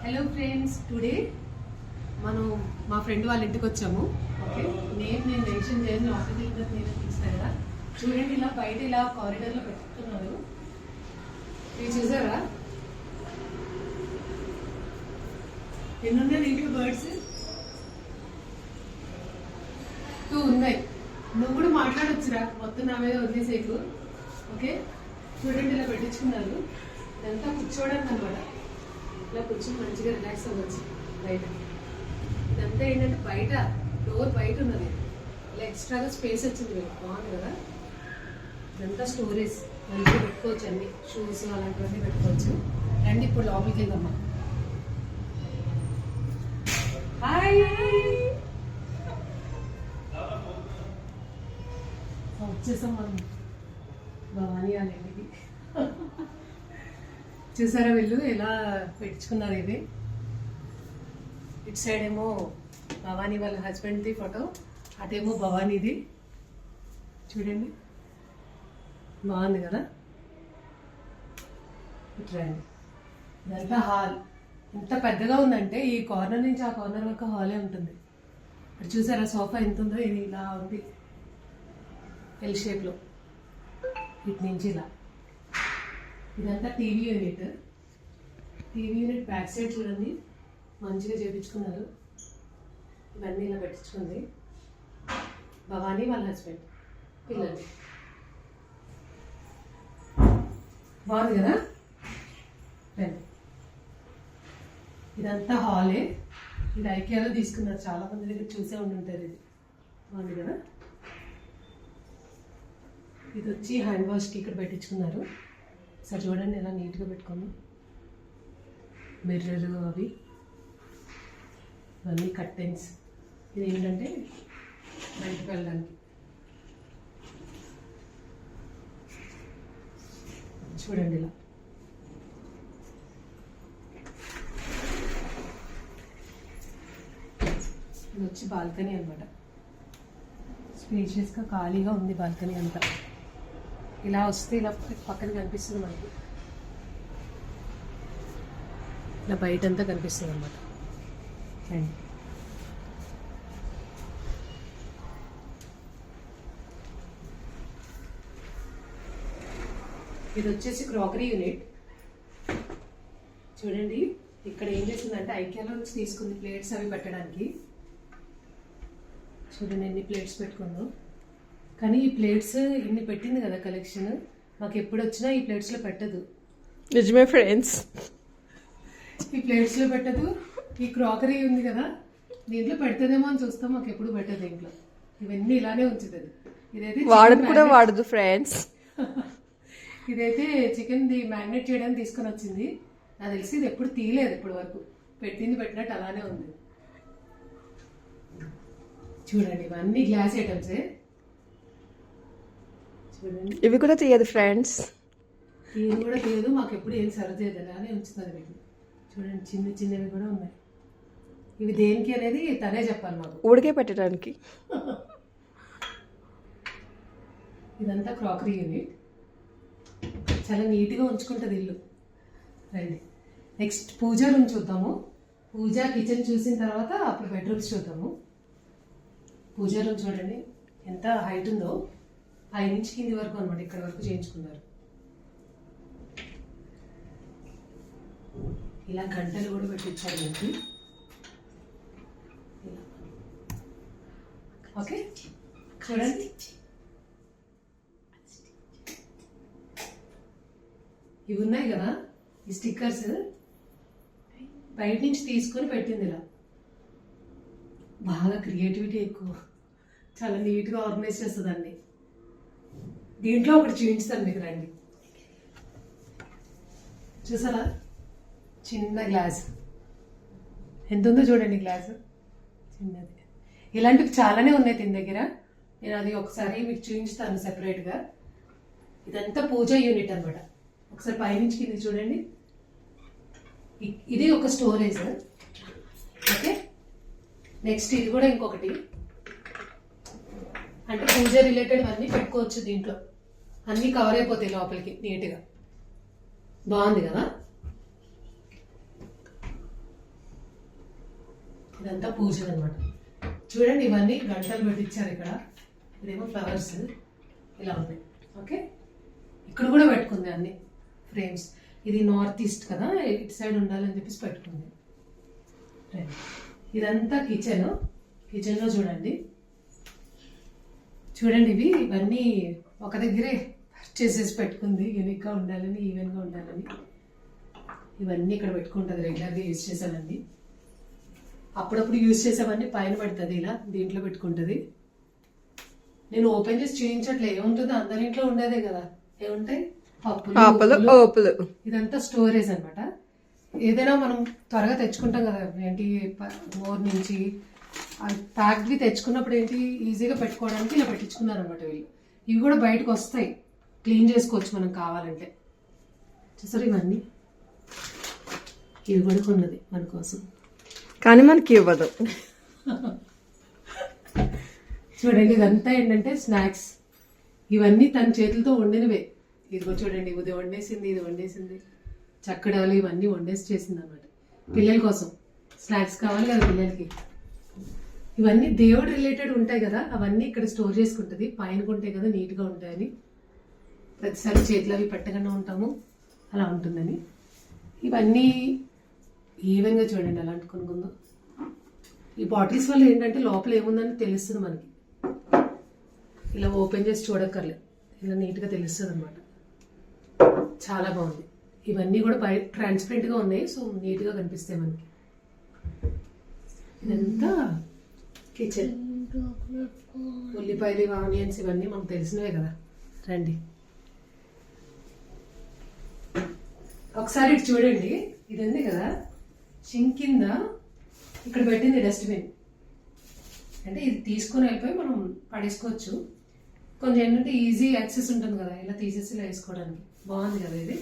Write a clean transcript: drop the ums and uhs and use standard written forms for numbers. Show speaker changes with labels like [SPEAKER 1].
[SPEAKER 1] Hello friends, today మనం మా friend వాళ్ళ ఇంటికి వచ్చాము. ఓకే, నేను మెన్షన్ చేయను, ఆఫీస్ నేను తీస్తాను కదా. చూడండి, ఇలా బయట ఇలా కారిడార్లో పెట్టుకున్నారు. మీరు చూసారా ఎన్నున్నాయి ఇంట్లో బర్డ్స్? 2 ఉన్నాయి. నువ్వు కూడా మాట్లాడొచ్చురా, మొత్తం నా మీద వదిలేసేకు. ఓకే, చూడండి ఇలా పెట్టించుకున్నారు. ఇదంతా కూర్చోవడానికి అనమాట. ఇలా కూర్చొని మంచిగా రిలాక్స్ అవ్వచ్చు బయట. ఇదంతా ఏంటంటే బయట డోర్ బయట ఉన్నది, ఇలా ఎక్స్ట్రాగా స్పేస్ వచ్చింది. బాగుంది కదా. ఇదంతా స్టోరేజ్, మంచిగా పెట్టుకోవచ్చు, అన్ని షూస్ అలాంటివన్నీ పెట్టుకోవచ్చు. రండి ఇప్పుడు లోపలికి వెళ్దామా. హాయ్, వచ్చేసాం మనం భవానీ వాళ్ళ ఇంటికి. చూసారా వీళ్ళు ఎలా పెట్టించుకున్నారు. ఇది ఇటు సైడ్ ఏమో భవానీ వాళ్ళ హస్బెండ్ది ఫోటో, అదేమో భవానీది. చూడండి, బాగుంది కదా. ఇటు రండి, ఇదంతా హాల్. ఎంత పెద్దగా ఉందంటే ఈ కార్నర్ నుంచి ఆ కార్నర్ వరకు హాలే ఉంటుంది. ఇప్పుడు చూసారా సోఫా ఎంత ఉందో. ఇది ఇలా ఉంది ఎల్ షేప్లో, ఇటు నుంచి ఇలా. ఇదంతా TV unit. TV unit back side చూడండి, మంచిగా చేయించుకున్నారు. ఇవన్నీ ఇలా పెట్టించుకుంది భవానీ వాళ్ళ హస్బెండ్, పిల్లలు. బాగుంది కదా. ఇదంతా హాలే. ఇది ఐకియాలో తీసుకున్నారు, చాలా మంది దగ్గర చూసే ఉండుంటారు. ఇది బాగుంది కదా. ఇది వచ్చి హ్యాండ్ వాష్కి ఇక్కడ పెట్టించుకున్నారు. సార్ చూడండి ఎలా నీట్గా పెట్టుకోండి. మిర్రర్ అవి ఇవన్నీ కర్టెన్స్. ఇది ఏంటంటే బయటకు వెళ్ళడానికి. చూడండి ఇలా. ఇది వచ్చి బాల్కనీ అనమాట. స్పేషియస్గా ఖాళీగా ఉంది బాల్కనీ అంతా. ఇలా వస్తే ఇలా పక్కన కనిపిస్తుంది మనకి, ఇలా బయట అంతా కనిపిస్తుంది అనమాట. అండ్ ఇది వచ్చేసి క్రాకరీ యూనిట్. చూడండి ఇక్కడ ఏం చేసిందంటే ఐకియాలో నుంచి తీసుకుంది ప్లేట్స్ అవి పెట్టడానికి. చూడండి ఎన్ని ప్లేట్స్ పెట్టుకుందో. కానీ ఈ ప్లేట్స్ ఇన్ని పెట్టింది కదా కలెక్షన్, మాకు ఎప్పుడు వచ్చినా ఈ ప్లేట్స్లో పెట్టదు.
[SPEAKER 2] నిజమే ఫ్రెండ్స్,
[SPEAKER 1] ఈ ప్లేట్స్లో పెట్టదు. ఈ క్రాకరీ ఉంది కదా, దీంట్లో పెడుతుందేమో అని చూస్తాం, మాకు ఎప్పుడు పెట్టదు ఇంట్లో. ఇవన్నీ ఇలానే ఉంచుతుంది. ఇదైతే
[SPEAKER 2] వాడదు కూడా వాడదు ఫ్రెండ్స్.
[SPEAKER 1] ఇదైతే చికెన్ ది మ్యారినేట్ చేయడానికి తీసుకొని వచ్చింది. నాకు తెలిసి ఇది ఎప్పుడు తీయలేదు ఇప్పటి వరకు, పెట్టింది పెట్టినట్టు అలానే ఉంది. చూడండి ఇవన్నీ గ్లాస్ ఐటమ్సే. చూడండి
[SPEAKER 2] ఇవి కూడా తీయదు ఫ్రెండ్స్.
[SPEAKER 1] ఇది కూడా తీయదు, మాకు ఎప్పుడు ఏం సర్వ్ చేయదు, అలానే ఉంచుతుంది వీటిని. చూడండి చిన్న చిన్నవి కూడా ఉన్నాయి. ఇవి దేనికి అనేది తనే చెప్పాలి మాకు,
[SPEAKER 2] ఉడికే పెట్టడానికి.
[SPEAKER 1] ఇదంతా క్రాకరీ యూనిట్. చాలా నీట్గా ఉంచుకుంటుంది ఇల్లు. రండి నెక్స్ట్ పూజా రూమ్ చూద్దాము. పూజా కిచెన్ చూసిన తర్వాత అప్పుడు బెడ్రూమ్స్ చూద్దాము. పూజా రూమ్ చూడండి ఎంత హైట్ ఉందో, పైనుంచి కింది వరకు అనమాట, ఇక్కడ వరకు చేయించుకున్నారు. ఇలా గంటలు కూడా పెట్టించారు మనకి. ఓకే చూడండి, ఇవి ఉన్నాయి కదా ఈ స్టిక్కర్స్, బయట నుంచి తీసుకొని పెట్టింది. ఇలా బాగా క్రియేటివిటీ ఎక్కువ, చాలా నీట్గా ఆర్గనైజ్ చేస్తుంది అన్ని. దీంట్లో ఒకటి చూపించుతాను మీకు, రండి. చూసారా చిన్న గ్లాస్ ఎంత ఉందో చూడండి, గ్లాసు చిన్నది. ఇలాంటివి చాలానే ఉన్నాయి దీని దగ్గర. నేను అది ఒకసారి మీకు చూపించుతాను సెపరేట్గా. ఇదంతా పూజా యూనిట్ అనమాట. ఒకసారి పైనుంచి కింద చూడండి. ఇది ఒక స్టోరేజ్. ఓకే, నెక్స్ట్ ఇది కూడా ఇంకొకటి, అంటే పూజ రిలేటెడ్ అన్నీ పెట్టుకోవచ్చు దీంట్లో. అన్నీ కవర్ అయిపోతాయి లోపలికి నీట్గా. బాగుంది కదా. ఇదంతా పూజ అనమాట. చూడండి ఇవన్నీ గంటలు పెట్టించారు ఇక్కడ. ఇదేమో ఫ్లవర్స్ ఇలా ఉన్నాయి. ఓకే, ఇక్కడ కూడా పెట్టుకుంది అన్ని ఫ్రేమ్స్. ఇది నార్త్ ఈస్ట్ కదా, ఇటు సైడ్ ఉండాలని చెప్పేసి పెట్టుకుంది. రైట్. ఇదంతా కిచెన్లో చూడండి. ఇవన్నీ ఒక దగ్గరే చేసేసి పెట్టుకుంది. యూనిక్గా ఉండాలని, ఈవెన్గా ఉండాలని. ఇవన్నీ ఇక్కడ పెట్టుకుంటుంది. రెగ్యులర్గా యూజ్ చేసేవన్నీ, అప్పుడప్పుడు యూజ్ చేసేవన్నీ పైన పెడుతుంది. ఇలా దీంట్లో పెట్టుకుంటుంది. నేను ఓపెన్ చేసి చూపించట్లే. ఏముంటుందో అందరి ఇంట్లో ఉండేదే కదా. ఏముంటాయి?
[SPEAKER 2] ఆపలు ఓపులు.
[SPEAKER 1] ఇదంతా స్టోరేజ్ అన్నమాట. ఏదైనా మనం త్వరగా తెచ్చుకుంటాం కదా, ఏంటి మోర్ నుంచి ప్యాక్డ్వి తెచ్చుకున్నప్పుడు ఏంటి ఈజీగా పెట్టుకోవడానికి ఇలా పెట్టించుకున్నారు అనమాట వీళ్ళు. ఇవి కూడా బయటకు వస్తాయి, క్లీన్ చేసుకోవచ్చు మనం కావాలంటే. చూసారు ఇవన్నీ, ఇవి కూడా కొన్నది మన కోసం,
[SPEAKER 2] కానీ మనకి ఇవ్వదు.
[SPEAKER 1] చూడండి ఇదంతా ఏంటంటే స్నాక్స్. ఇవన్నీ తన చేతులతో వండినవే. ఇదిగో చూడండి, ఇది వండేసింది, చక్కడాలు ఇవన్నీ వండేసి చేసింది అనమాట. పిల్లల కోసం స్నాక్స్ కావాలి కదా పిల్లలకి. ఇవన్నీ దేవుడు రిలేటెడ్ ఉంటాయి కదా, అవన్నీ ఇక్కడ స్టోర్ చేసుకుంటుంది. పైన ఉంటాయి కదా, నీట్గా ఉంటాయని. ప్రతిసారి చేతులు అవి పెట్టకుండా ఉంటాము, అలా ఉంటుందని. ఇవన్నీ ఈవెన్గా చూడండి ఎలా అంటుకుందో. ఈ బాటిల్స్ వల్ల ఏంటంటే లోపల ఏముందని తెలుస్తుంది మనకి. ఇలా ఓపెన్ చేసి చూడక్కర్లేదు, ఇలా నీట్గా తెలుస్తుంది అనమాట. చాలా బాగుంది. ఇవన్నీ కూడా బయట ట్రాన్స్పరెంట్గా ఉన్నాయి, సో నీట్గా కనిపిస్తాయి మనకి. ఇదంతా కిచెన్. ఉల్లిపాయలు, ఆనియన్స్ ఇవన్నీ మనకు తెలిసినవే కదా. రండి ఒకసారి ఇటు చూడండి. ఇది ఉంది కదా సింక్ కింద, ఇక్కడ పెట్టింది డస్ట్బిన్. అంటే ఇది తీసుకొని వెళ్ళిపోయి మనం పడేసుకోవచ్చు. కొంచెం ఏంటంటే ఈజీ యాక్సెస్ ఉంటుంది కదా, ఇలా తీసేసి ఇలా వేసుకోవడానికి. బాగుంది కదా ఇది.